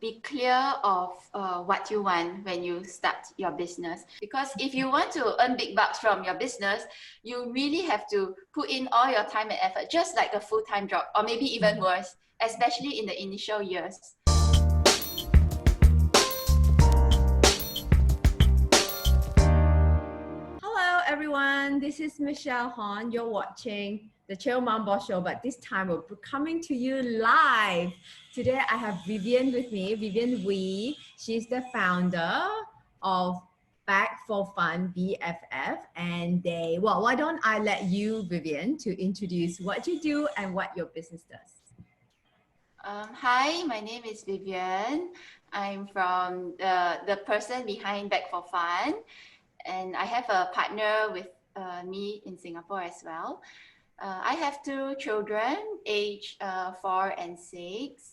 be clear of what you want when you start your business. Because if you want to earn big bucks from your business, you really have to put in all your time and effort, just like a full-time job, or maybe even worse, especially in the initial years. Hello everyone, this is Michelle Hon. You're watching the Chill Mom Boss Show, but this time we're coming to you live. Today I have Vivien with me, Vivien Wee. She's the founder of Bag For Fun BFF, and why don't I let you, Vivian, to introduce what you do and what your business does. Hi, my name is Vivian. I'm from the person behind Bag For Fun, and I have a partner with me in Singapore as well. I have two children, age 4 and 6.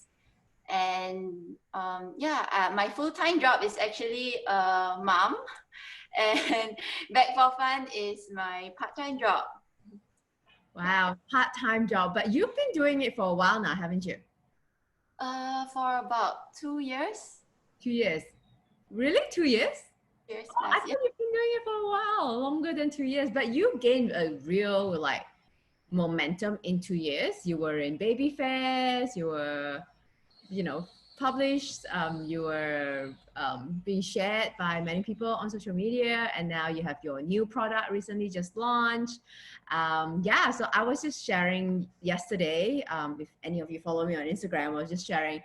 And my full-time job is actually mom, and Bag For Fun is my part-time job. Wow, part-time job, but you've been doing it for a while now, haven't you? For about 2 years. 2 years. Really? 2 years? Years I thought you've been doing it for a while, longer than 2 years, but you gained a real momentum in 2 years. You were in baby fairs, you were, published, you were being shared by many people on social media, and now you have your new product recently just launched. So I was just sharing yesterday, if any of you follow me on Instagram, I was just sharing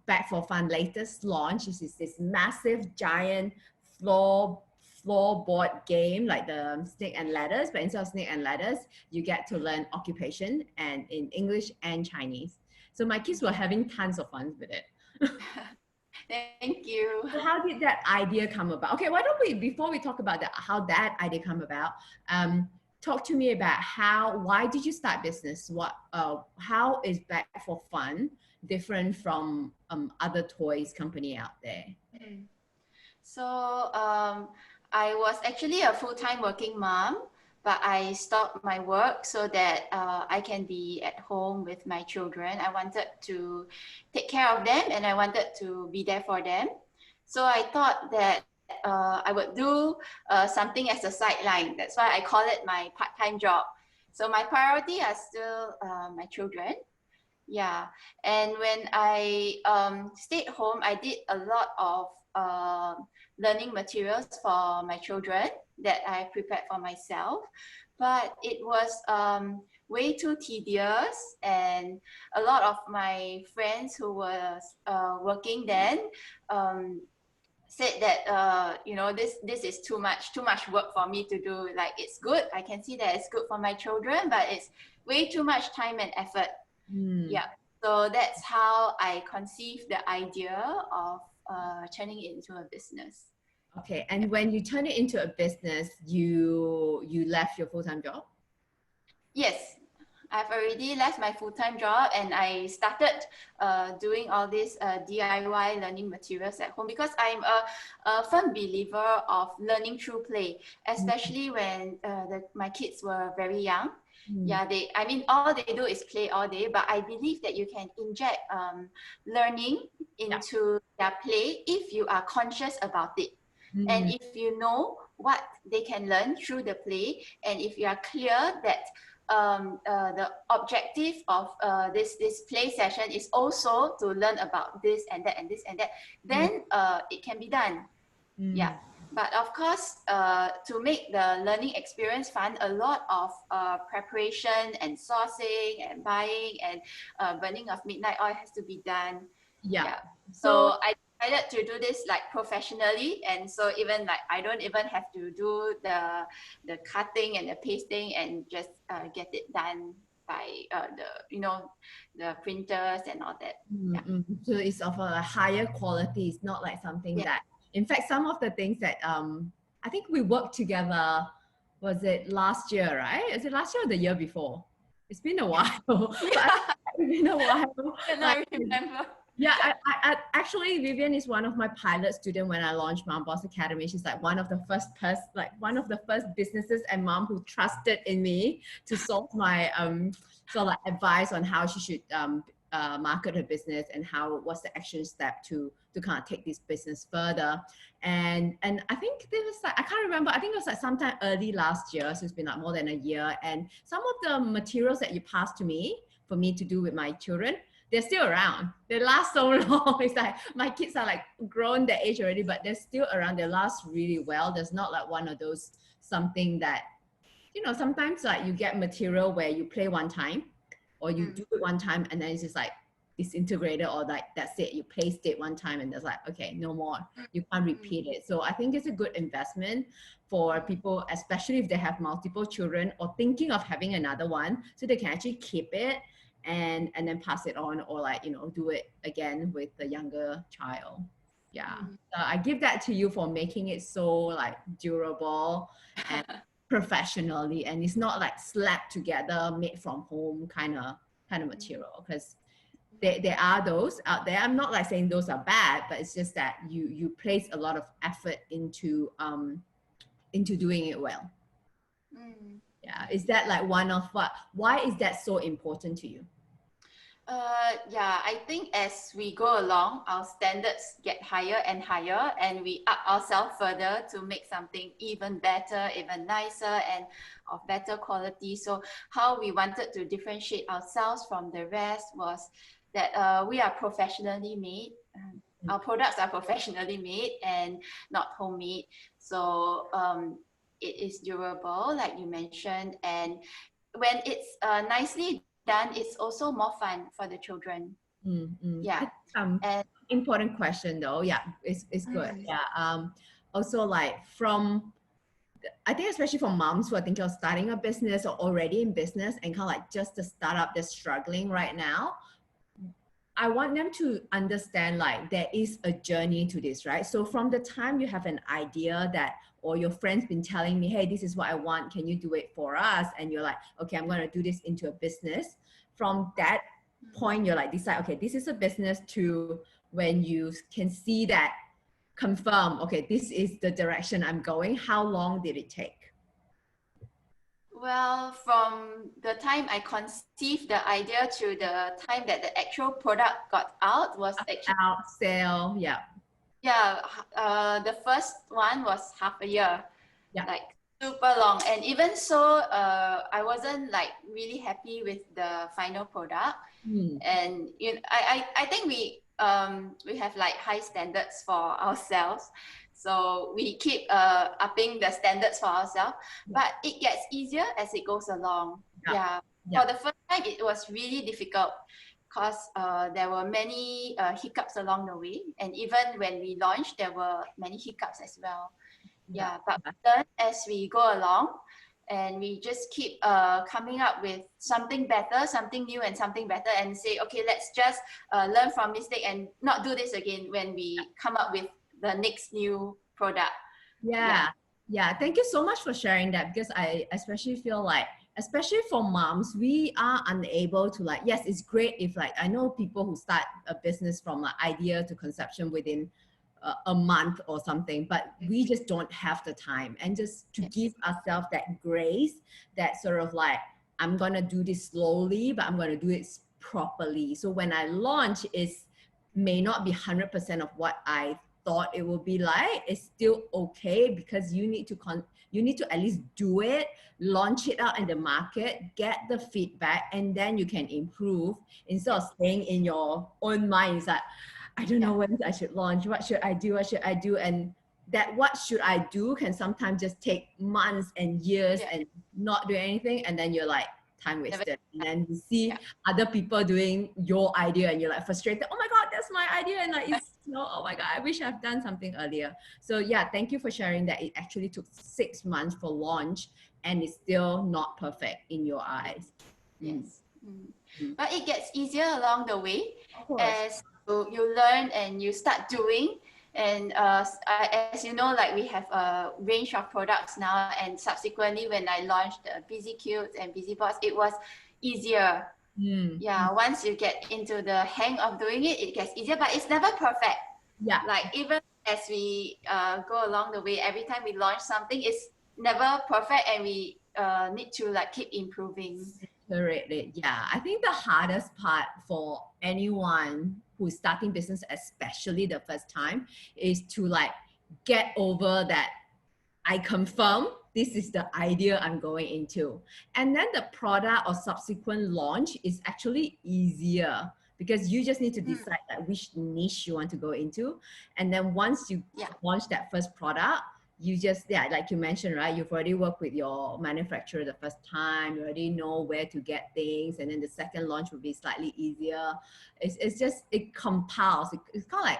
Bag For Fun latest launch. This is this massive giant floorboard game, like the snake and ladders, but instead of snake and ladders, you get to learn occupation and in English and Chinese. So my kids were having tons of fun with it. Thank you. So how did that idea come about? Okay, why don't we, before we talk about how that idea come about, talk to me about why did you start business? How is Bag For Fun different from other toys company out there? So I was actually a full-time working mom, but I stopped my work so that I can be at home with my children. I wanted to take care of them and I wanted to be there for them. So I thought that I would do something as a sideline. That's why I call it my part-time job. So my priority are still my children. Yeah, and when I stayed home, I did a lot of learning materials for my children that I prepared for myself, but it was way too tedious, and a lot of my friends who were working then said that this is too much work for me to do. Like, it's good, I can see that it's good for my children, but it's way too much time and effort. Yeah, so that's how I conceived the idea of turning it into a business. Okay, and when you turn it into a business, you left your full-time job? Yes, I've already left my full-time job and I started doing all these DIY learning materials at home, because I'm a firm believer of learning through play, especially when my kids were very young. Yeah, all they do is play all day, but I believe that you can inject learning into their play if you are conscious about it. And if you know what they can learn through the play, and if you are clear that the objective of this play session is also to learn about this and that and this and that, then it can be done. Yeah. But of course, to make the learning experience fun, a lot of preparation and sourcing and buying and burning of midnight oil has to be done. Yeah. So I decided to do this professionally, and so even I don't even have to do the cutting and the pasting, and just get it done by the printers and all that. So it's of a higher quality. It's not like something that, in fact, some of the things that I think we worked together, was it last year, right? Is it last year or the year before? It's been a while. It's been a while. I remember. Yeah, I actually, Vivian is one of my pilot students when I launched Mom Boss Academy. She's one of the first businesses and mom who trusted in me to solve my advice on how she should market her business and what's the action step to kind of take this business further. And I think there was like, I can't remember, I think it was like sometime early last year, so it's been like more than a year. And some of the materials that you passed to me for me to do with my children, they're still around. They last so long. It's like my kids are like grown their age already, but they're still around. They last really well. There's not like one of those something that, you know, sometimes like you get material where you play one time or you do it one time and then it's just like it's integrated, or like that's it, you placed it one time and there's like, okay, no more, you can't repeat it. So I think it's a good investment for people, especially if they have multiple children or thinking of having another one, so they can actually keep it and then pass it on, or like, you know, do it again with the younger child. Yeah. So I give that to you for making it so like durable and professionally, and it's not like slapped together, made from home kind of material, because there are those out there. I'm not like saying those are bad, but it's just that you place a lot of effort into doing it well. Yeah. Is that like one of why is that so important to you? Yeah, I think as we go along, our standards get higher and higher, and we up ourselves further to make something even better, even nicer, and of better quality. So how we wanted to differentiate ourselves from the rest was that we are professionally made. Our products are professionally made and not homemade. So it is durable, like you mentioned, and when it's nicely done, it's also more fun for the children. Yeah. And important question though. Yeah, it's good. Yeah. Also like from, I think especially for moms who are thinking of starting a business or already in business and kind of like just the startup, they're struggling right now. I want them to understand like there is a journey to this, right? So from the time you have an idea that, or your friend's been telling me, hey, this is what I want, can you do it for us? And you're like, okay, I'm going to do this into a business. From that point, you're like, decide, okay, this is a business, to when you can see that, confirm, okay, this is the direction I'm going. How long did it take? Well, from the time I conceived the idea to the time that the actual product got out was actually sale. Yeah. Yeah. The first one was half a year. Yeah. Like super long. And even so, I wasn't like really happy with the final product. And you know, I think we have like high standards for ourselves. So we keep upping the standards for ourselves, but it gets easier as it goes along. Yeah. For the first time, it was really difficult because there were many hiccups along the way. And even when we launched, there were many hiccups as well. Yeah, but then as we go along, and we just keep coming up with something better, something new and something better, and say, okay, let's just learn from mistake and not do this again when we come up with the next new product. Yeah. Thank you so much for sharing that, because I especially feel like, especially for moms, we are unable to like, yes, it's great if like, I know people who start a business from an idea to conception within a month or something, but we just don't have the time. And just to give ourselves that grace, that sort of like, I'm gonna do this slowly, but I'm gonna do it properly. So when I launch, it may not be 100% of what I thought it would be like. It's still okay, because you need to at least do it, launch it out in the market, get the feedback, and then you can improve, instead of staying in your own mind. It's like, I don't know when I should launch. What should I do? What should I do? And that what should I do can sometimes just take months and years and not do anything. And then you're like, time wasted. And then you see other people doing your idea and you're like frustrated. Oh my God, that's my idea. And like, it's, you know, oh my God, I wish I've done something earlier. So yeah, thank you for sharing that. It actually took 6 months for launch and it's still not perfect in your eyes. Yes. But it gets easier along the way as you learn and you start doing. And as you know, like we have a range of products now, and subsequently when I launched Busy Cutes and Busy Bots, it was easier. Once you get into the hang of doing it, it gets easier, but it's never perfect. Like even as we go along the way, every time we launch something, it's never perfect, and we need to like keep improving. separate it. Yeah, I think the hardest part for anyone who's starting business, especially the first time, is to like get over that I confirm this is the idea I'm going into. And then the product or subsequent launch is actually easier because you just need to decide like which niche you want to go into. And then once you launch that first product, you just, yeah, like you mentioned, right? You've already worked with your manufacturer the first time, you already know where to get things. And then the second launch will be slightly easier. It's just, it compounds. It's kind of like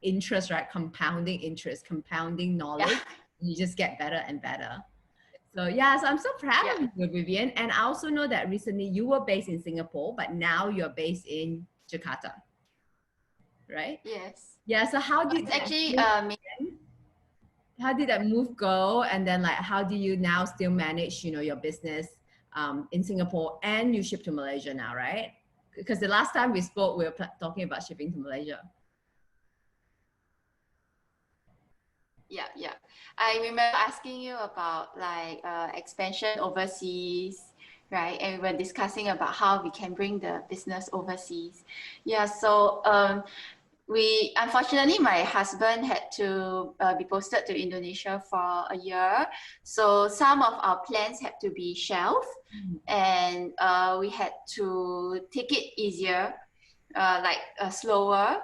interest, right? Compounding interest, compounding knowledge. You just get better and better. So yeah, so I'm so proud of you, Vivian. And I also know that recently you were based in Singapore, but now you're based in Jakarta, right? Yes. Yeah. So how did It's that actually how did that move go? And then like how do you now still manage, you know, your business in Singapore and you ship to Malaysia now, right? Because the last time we spoke, we were talking about shipping to Malaysia. yeah. I remember asking you about like expansion overseas, right? And we were discussing about how we can bring the business overseas. Yeah, so we unfortunately my husband had to be posted to Indonesia for a year, so some of our plans had to be shelved, and we had to take it easier, slower.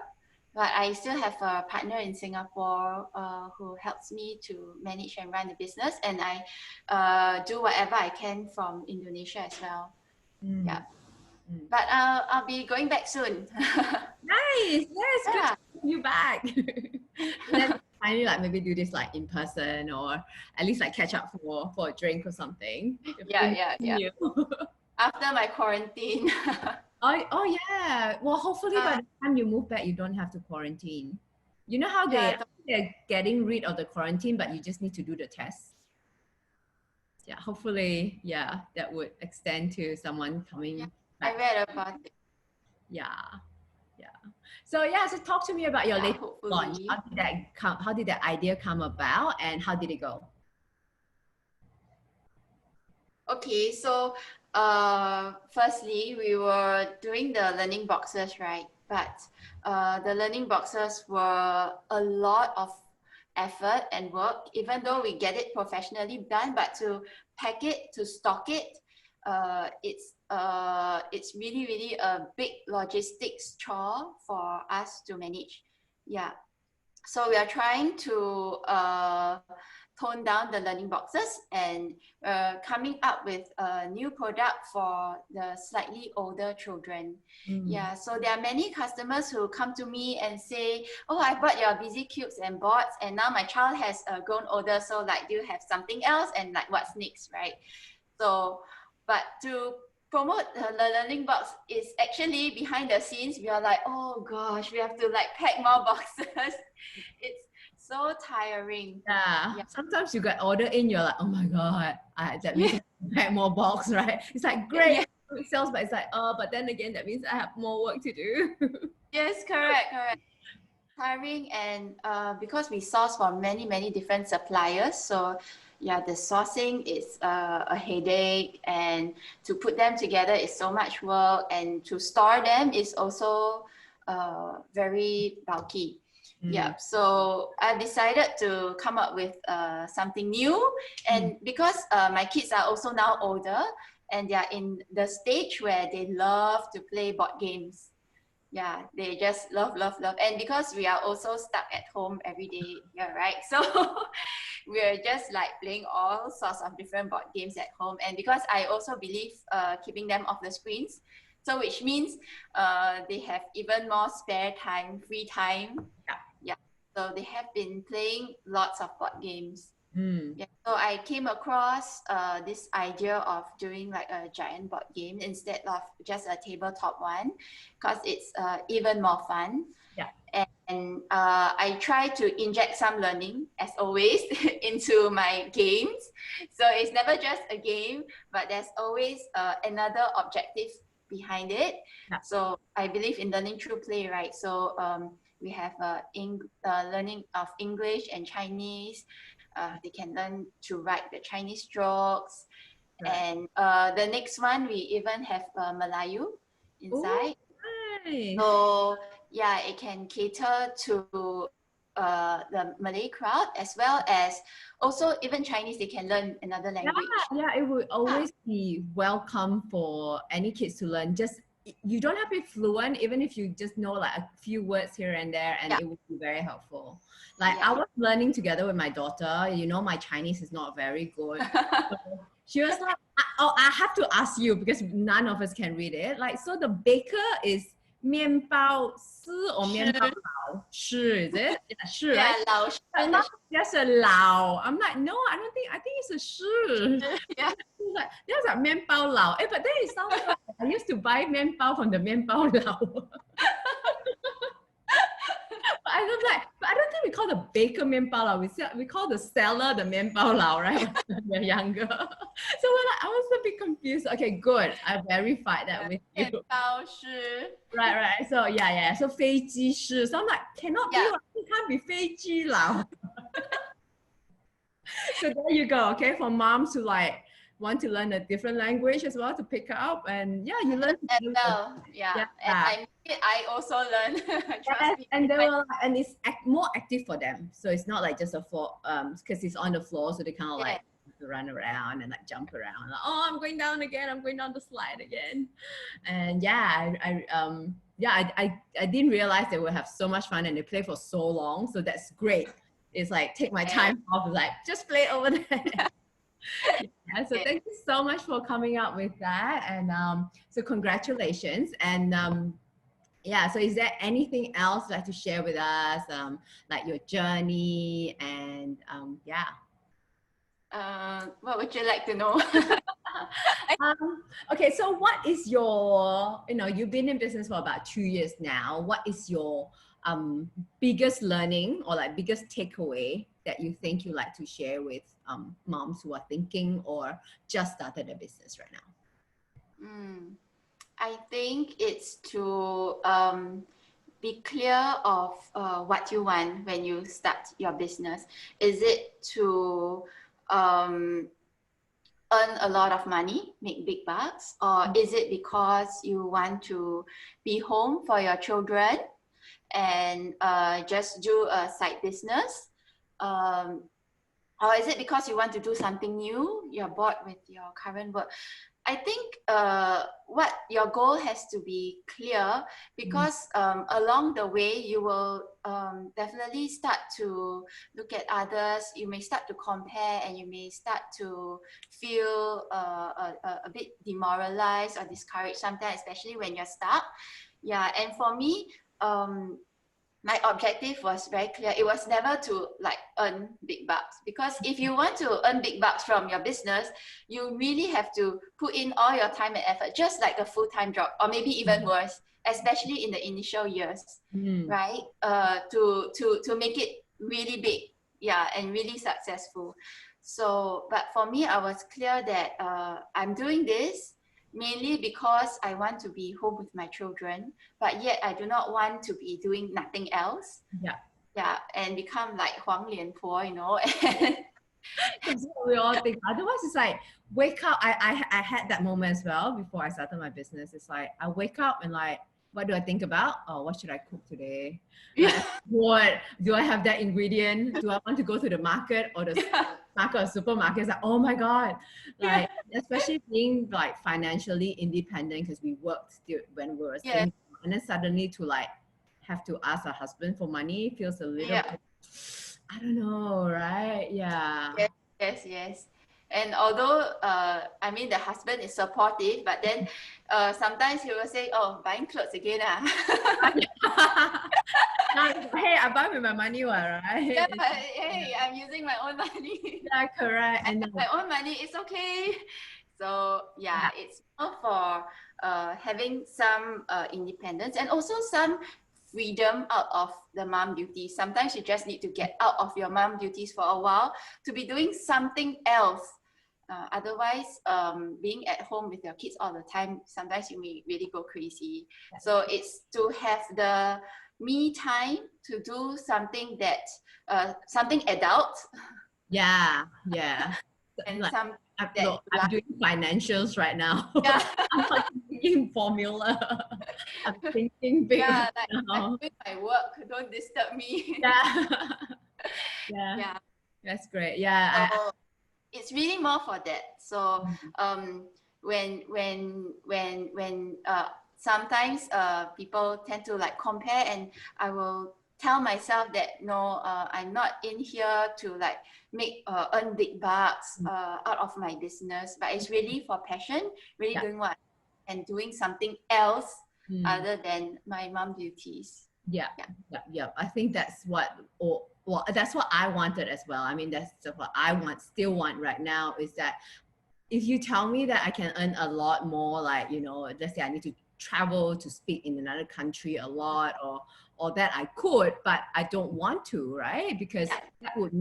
But I still have a partner in Singapore who helps me to manage and run the business, and I do whatever I can from Indonesia as well. Yeah, but I'll be going back soon. Nice. Yes, good to Yeah. have you back. And then finally like maybe do this like in person or at least like catch up for a drink or something. Yeah. You. After my quarantine. Oh yeah. Well, hopefully by the time you move back, you don't have to quarantine. You know how Yeah, they're getting rid of the quarantine, but you just need to do the test. Yeah, hopefully, yeah, that would extend to someone coming I back. read about it. Yeah. Yeah. So yeah, so talk to me about your Yeah, latest launch. hopefully. How did that come? How did that idea come about, and how did it go? Okay, so firstly, we were doing the learning boxes, right? But the learning boxes were a lot of effort and work, even though we get it professionally done, but to pack it, to stock it, it's really, really a big logistics chore for us to manage. Yeah. So we are trying to tone down the learning boxes and coming up with a new product for the slightly older children. Yeah, so there are many customers who come to me and say, oh, I bought your busy cubes and boards, and now my child has grown older, so like, do you have something else, and like what's next, right? So but to promote the learning box is actually behind the scenes. We are like, oh gosh, we have to like pack more boxes. It's so tiring. Yeah. Sometimes you get order in, you're like, oh my god, that means I have to pack more box, right? It's like great sales, but it's like, but then again, that means I have more work to do. Yes, correct. Tiring, and because we source from many different suppliers, so yeah, the sourcing is a headache, and to put them together is so much work, and to store them is also very bulky. Yeah, so I decided to come up with something new, and because my kids are also now older, and they are in the stage where they love to play board games. Yeah, they just love. And because we are also stuck at home every day, yeah, right? So we're just like playing all sorts of different board games at home. And because I also believe keeping them off the screens, so which means they have even more spare time, free time. Yeah. So they have been playing lots of board games. Yeah, so I came across this idea of doing like a giant board game instead of just a tabletop one, because it's even more fun. Yeah. And I try to inject some learning, as always, into my games. So it's never just a game, but there's always another objective behind it. Yeah. So I believe in learning through play, right? So we have learning of English and Chinese. They can learn to write the Chinese strokes. And the next one, we even have Melayu inside. Oh, nice. So yeah, it can cater to the Malay crowd, as well as also even Chinese, they can learn another language. Yeah, it would always be welcome for any kids to learn. Just you don't have to be fluent, even if you just know like a few words here and there, and Yeah. it would be very helpful. Like Yeah. I was learning together with my daughter. You know, my Chinese is not very good. So she was like, "Oh, I have to ask you because none of us can read it." Like, so the baker is 面包师 or 面包老师, is it? Yeah, 师, Yeah, right? Lao I'm not just a lao. I'm like, no, I don't think. I think it's a 师. Yeah. Like, there's a 面包佬. But then it sounds like I used to buy 面包 from the 面包佬. But I was like, but I don't think we call the baker 面包佬. We call the seller the 面包佬, right? When we're younger. So I was a bit confused. Okay, good. I verified that with you. 面包师. Right. So yeah. So 飞机师. So I'm like, cannot be. It can't be 飞机佬. So there you go. Okay, for moms who like want to learn a different language as well to pick up, and yeah, you learn as well. Yeah. And I also learn. Trust me. And they were, and it's more active for them. So it's not like just a floor, because it's on the floor, so they kind of like run around and like jump around. Like, oh, I'm going down again. I'm going down the slide again. And yeah, I didn't realize they would have so much fun and they play for so long. So that's great. It's like take my time off. It's like just play over there. Yeah, so thank you so much for coming up with that. And so congratulations. And yeah, so is there anything else you'd like to share with us, like your journey and yeah? What would you like to know? Okay, so what is your, you've been in business for about 2 years now. What is your biggest learning or like biggest takeaway that you think you like to share with moms who are thinking or just started a business right now? I think it's to be clear of what you want when you start your business. Is it to earn a lot of money, make big bucks, or is it because you want to be home for your children and just do a side business? Or is it because you want to do something new? You're bored with your current work. I think what your goal has to be clear, because along the way you will definitely start to look at others. You may start to compare and you may start to feel a bit demoralized or discouraged sometimes, especially when you're stuck. Yeah, and for me, my objective was very clear. It was never to like earn big bucks, because if you want to earn big bucks from your business, you really have to put in all your time and effort, just like a full-time job, or maybe even worse, especially in the initial years, right? To make it really big, and really successful. So, but for me, I was clear that I'm doing this mainly because I want to be home with my children, but yet I do not want to be doing nothing else. And become like Huang Lian Po, That's what we all think. Otherwise, it's like wake up. I had that moment as well before I started my business. It's like I wake up and like, what do I think about? Oh, what should I cook today? Like, what do I have that ingredient? Do I want to go to the market or the market or supermarket? It's like, oh my god, like especially being like financially independent because we worked still when we were single, and then suddenly to like have to ask our husband for money feels a little bit, I don't know, right? Yes. And although, I mean, the husband is supportive, but then sometimes he will say, oh, buying clothes again. Hey, I buy with my money, right? Yeah, but hey, I'm using my own money. Yeah, correct. And my own money, it's okay. So it's more for having some independence and also some freedom out of the mom duties. Sometimes you just need to get out of your mom duties for a while to be doing something else. Otherwise, being at home with your kids all the time, sometimes you may really go crazy. So it's to have the me time to do something that, something adult. Yeah. And like, that No, you I'm like? doing financials right now. Yeah. I'm not thinking formula. I'm thinking big Yeah, right like I'm now. doing my work. Don't disturb me. Yeah. Yeah. Yeah. That's great. Yeah. So it's really more for that. So Mhm. when sometimes people tend to like compare, and I will tell myself that no, I'm not in here to like make earn big bucks out of my business, but it's really for passion, really Yeah. doing what and doing something else Mm. other than my mom duties. Yeah, Yeah. yeah. I think that's what, or well, that's what I wanted as well. I mean, that's what I still want right now, is that if you tell me that I can earn a lot more, like, let's say I need to travel to speak in another country a lot, or that I could, but I don't want to, right? Because Yeah. that would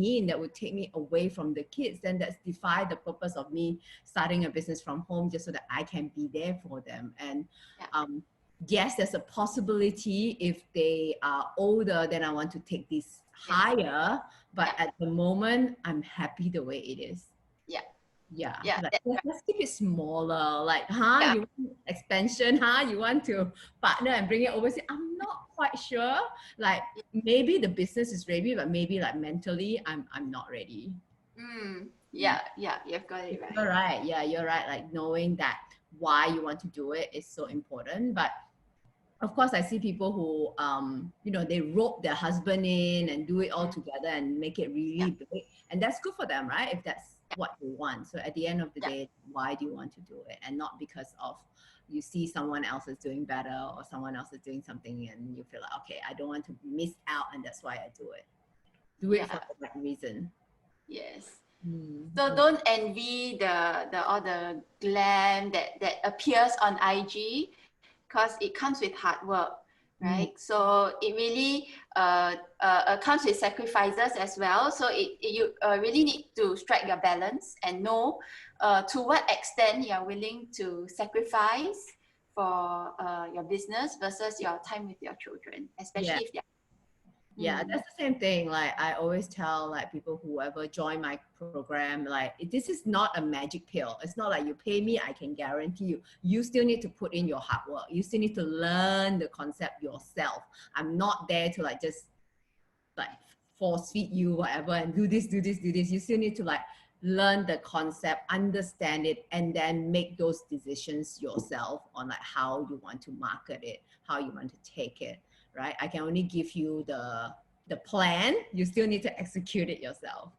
take me away from the kids. Then that's defy the purpose of me starting a business from home, just so that I can be there for them. And Yeah. yes, there's a possibility if they are older, then I want to take this higher. But Yeah. at the moment, I'm happy the way it is. Yeah. Yeah, Yeah. like That's right. let's keep it smaller. Like, Yeah. you want expansion, you want to partner and bring it overseas. I'm not quite sure. Like, maybe the business is ready, but maybe like mentally, I'm not ready. Yeah. Yeah. You've got it right. You're right. Yeah, you're right. Like, knowing that why you want to do it is so important. But of course, I see people who, they rope their husband in and do it all together and make it Yeah. really big. And that's good for them, right? If that's what they want. So at the end of the Yeah. day, why do you want to do it? And not because of you see someone else is doing better or someone else is doing something and you feel like, okay, I don't want to miss out, and that's why I do it. Do it for Yeah. the right reason. Yes. Mm. So don't envy the all the glam that appears on IG, because it comes with hard work, Mm. right? So it really comes with sacrifices as well. So you really need to strike your balance and know to what extent you are willing to sacrifice for your business versus your time with your children, Yeah. especially if they're Yeah, that's the same thing. Like, I always tell like people, whoever join my program, like, this is not a magic pill. It's not like you pay me, I can guarantee you. You still need to put in your hard work. You still need to learn the concept yourself. I'm not there to like just like force feed you whatever and do this, do this, do this. You still need to like learn the concept, understand it, and then make those decisions yourself on like how you want to market it, how you want to take it. Right? I can only give you the plan. You still need to execute it yourself.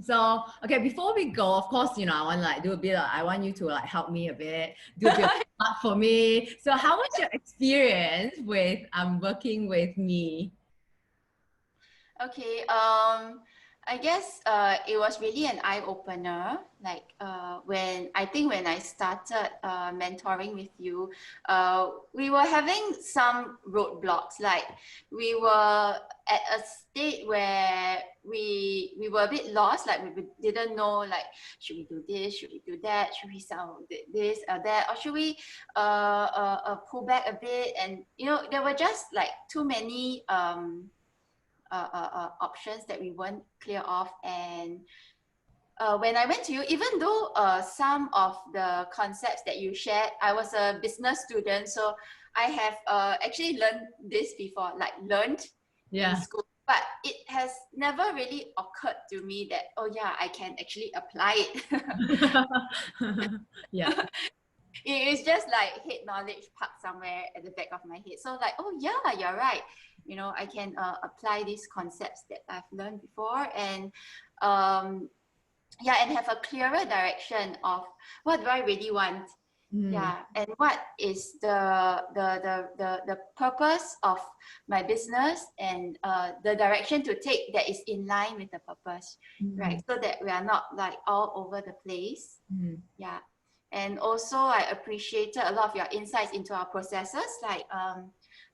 So, okay, before we go, of course, I want to like do a bit. I want you to like help me a bit, do a bit of work for me. So, how was your experience with working with me? Okay, I guess it was really an eye opener. Like when I started mentoring with you, we were having some roadblocks. Like we were at a state where we were a bit lost. Like we didn't know, like, should we do this? Should we do that? Should we sell this or that? Or should we pull back a bit? And there were just like too many options that we weren't clear of. And when I went to you, even though some of the concepts that you shared, I was a business student, so I have actually learned this before, like learned in school, but it has never really occurred to me that, oh yeah, I can actually apply it. Yeah. It's just like head knowledge parked somewhere at the back of my head. So like, oh yeah, you're right. I can apply these concepts that I've learned before, and and have a clearer direction of what do I really want. Yeah, and what is the purpose of my business, and the direction to take that is in line with the purpose, right? So that we are not like all over the place. Yeah. And also I appreciated a lot of your insights into our processes, like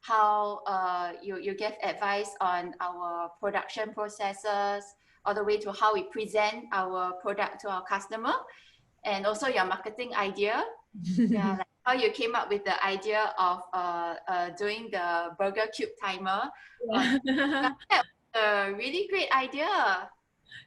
how you gave advice on our production processes, all the way to how we present our product to our customer, and also your marketing idea. Yeah, like how you came up with the idea of doing the burger cube timer. Yeah. That was a really great idea.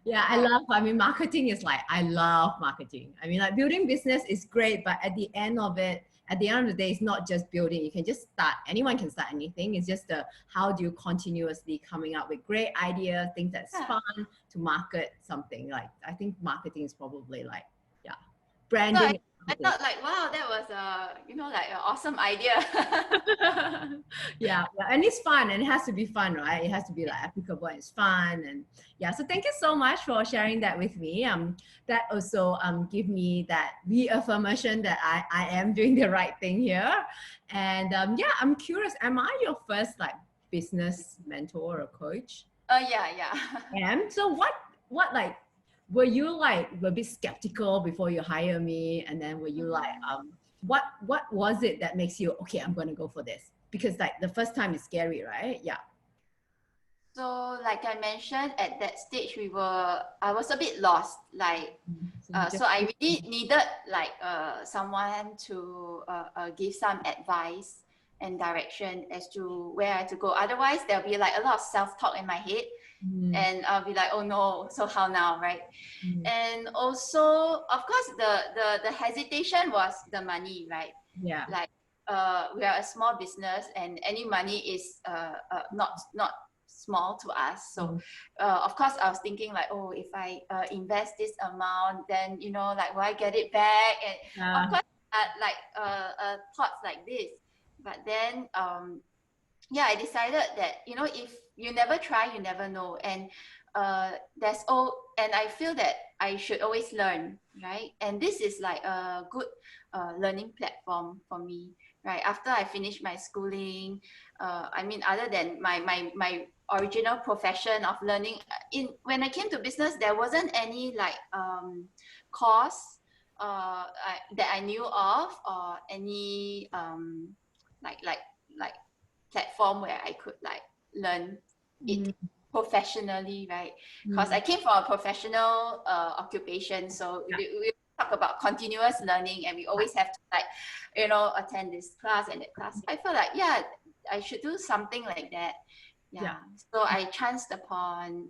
Yeah, I mean, marketing is like, I love marketing. I mean, like building business is great, but at the end of it, at the end of the day, it's not just building. You can just start, anyone can start anything. It's just how do you continuously coming up with great ideas, things that's Yeah. fun to market something. Like, I think marketing is probably like, yeah, So branding. I thought like, wow, that was like an awesome idea. Yeah, yeah, and it's fun, and it has to be fun, right? It has to be like applicable and it's fun, and yeah. So thank you so much for sharing that with me. That also give me that reaffirmation that I am doing the right thing here, and yeah, I'm curious. Am I your first like business mentor or coach? Yeah, yeah. And so what like were you like a bit skeptical before you hire me, and then were you like what was it that makes you okay, I'm gonna go for this? Because like the first time is scary, right? Yeah. So like I mentioned, at that stage I was a bit lost. Like So you so just I really needed like someone to give some advice and direction as to where I had to go. Otherwise, there'll be like a lot of self-talk in my head, mm, and I'll be like, oh no, so how now, right? mm, And also, of course, the hesitation was the money, right? yeah. Like we are a small business, and any money is not small to us. So Mm, of course I was thinking like, oh, if I invest this amount, then like will I get it back? And of yeah. course thoughts like this. But then yeah, I decided that if you never try, you never know. And and I feel that I should always learn, right? And this is like a good learning platform for me, right? After I finished my schooling, I mean, other than my original profession of learning, when I came to business, there wasn't any like course that I knew of, or any like like like platform where I could like learn it Mm, professionally, right? Because I mm, came from a professional occupation, so yeah. we talk about continuous learning, and we always have to like attend this class and that class. I feel like, yeah, I should do something like that. Yeah. Yeah. So I chanced upon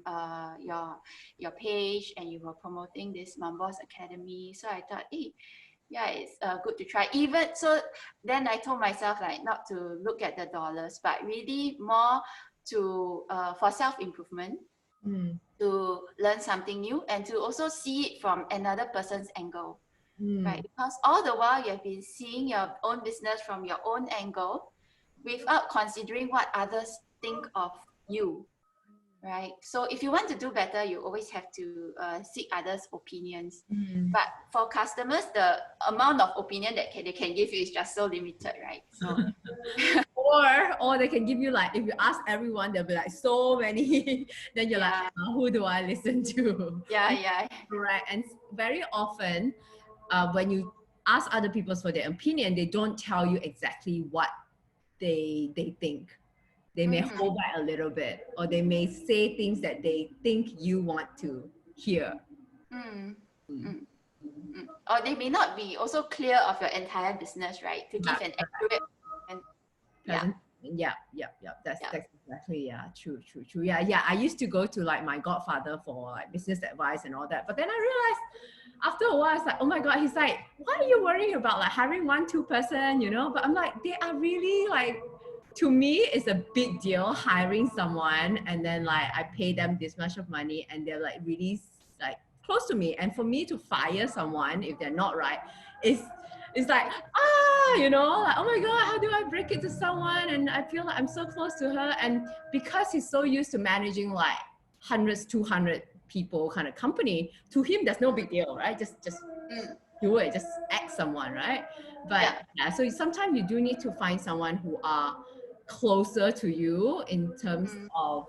your page, and you were promoting this Mom Boss Academy. So I thought, hey, yeah, it's good to try. Even so, then I told myself like not to look at the dollars, but really more to for self improvement, Mm, to learn something new, and to also see it from another person's angle, right? mm, Because all the while you have been seeing your own business from your own angle, without considering what others think of you, right? So if you want to do better, you always have to seek others' opinions. mm. But for customers, the amount of opinion that they can give you is just so limited, right? So Or they can give you like, if you ask everyone, there'll be like so many. Then you're like, yeah, who do I listen to? yeah, yeah. Correct. And very often, when you ask other people for their opinion, they don't tell you exactly what they think. They may Mm-hmm. hold back a little bit, or they may say things that they think you want to hear. Mm. Mm. Mm. Or they may not be also clear of your entire business, right? To Yeah, give an accurate and yeah, present. Yeah, yeah, yeah. That's yeah. that's exactly, yeah. True, true, true. Yeah, yeah. I used to go to like my godfather for like business advice and all that, but then I realized after a while, it's like, oh my god. He's like, why are you worrying about like hiring 1-2 person? But I'm like, they are really like. To me, it's a big deal hiring someone, and then like I pay them this much of money, and they're like really like close to me. And for me to fire someone if they're not right, is it's like like, oh my god, how do I break it to someone? And I feel like I'm so close to her, and because he's so used to managing like hundreds, 200 people kind of company, to him there's no big deal, right? Just Mm. do it, just act someone, right? But Yeah. yeah, so sometimes you do need to find someone who are closer to you in terms Mm. of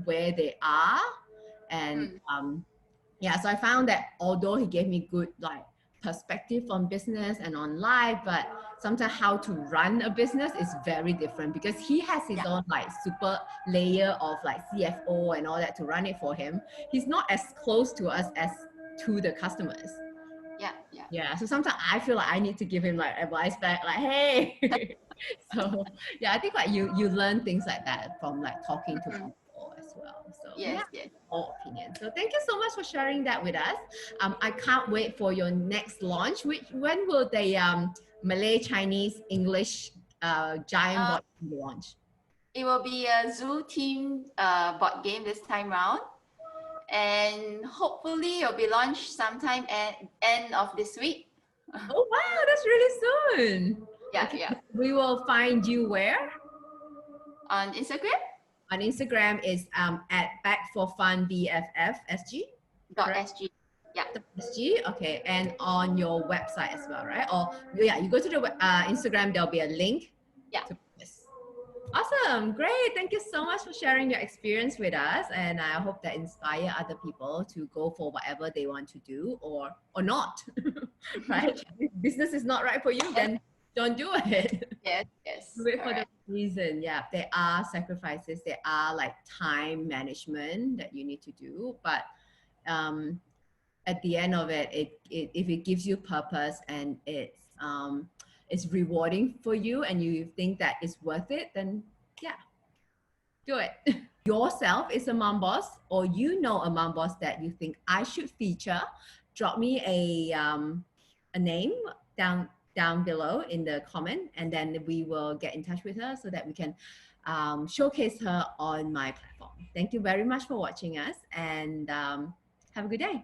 where they are. And Mm. yeah, so I found that although he gave me good like perspective on business and on life, but sometimes how to run a business is very different, because he has his Yeah. own like super layer of like CFO and all that to run it for him. He's not as close to us as to the customers. Yeah. Yeah. Yeah, so sometimes I feel like I need to give him like advice back, like, hey. So yeah, I think like you learn things like that from like talking to Mm. people as well. So Yes, yeah, yes. all opinions. So thank you so much for sharing that with us. I can't wait for your next launch. When will the Malay, Chinese, English giant Uh, bot launch? it will be a zoo themed board game this time round, and hopefully it'll be launched sometime at end of this week. Oh wow, that's really soon. Yeah, Okay, yeah. we will find you where? On Instagram, On Instagram is at Bag For Fun BFF SG, correct? .sg. Yeah, SG, okay, and on your website as well, right? Or yeah, you go to the Instagram, there'll be a link yeah. to this. Awesome, great. Thank you so much for sharing your experience with us, and I hope that inspire other people to go for whatever they want to do or not, right? If business is not right for you, Yes, then don't do it. yes, yes. Do it for the Correct. reason. Yeah, there are sacrifices, there are like time management that you need to do, but um, at the end of it, if it gives you purpose and it's rewarding for you and you think that it's worth it, then yeah, do it. Yourself is a mom boss, or you know a mom boss that you think I should feature, drop me a name down below in the comment, and then we will get in touch with her so that we can showcase her on my platform. Thank you very much for watching us, and have a good day.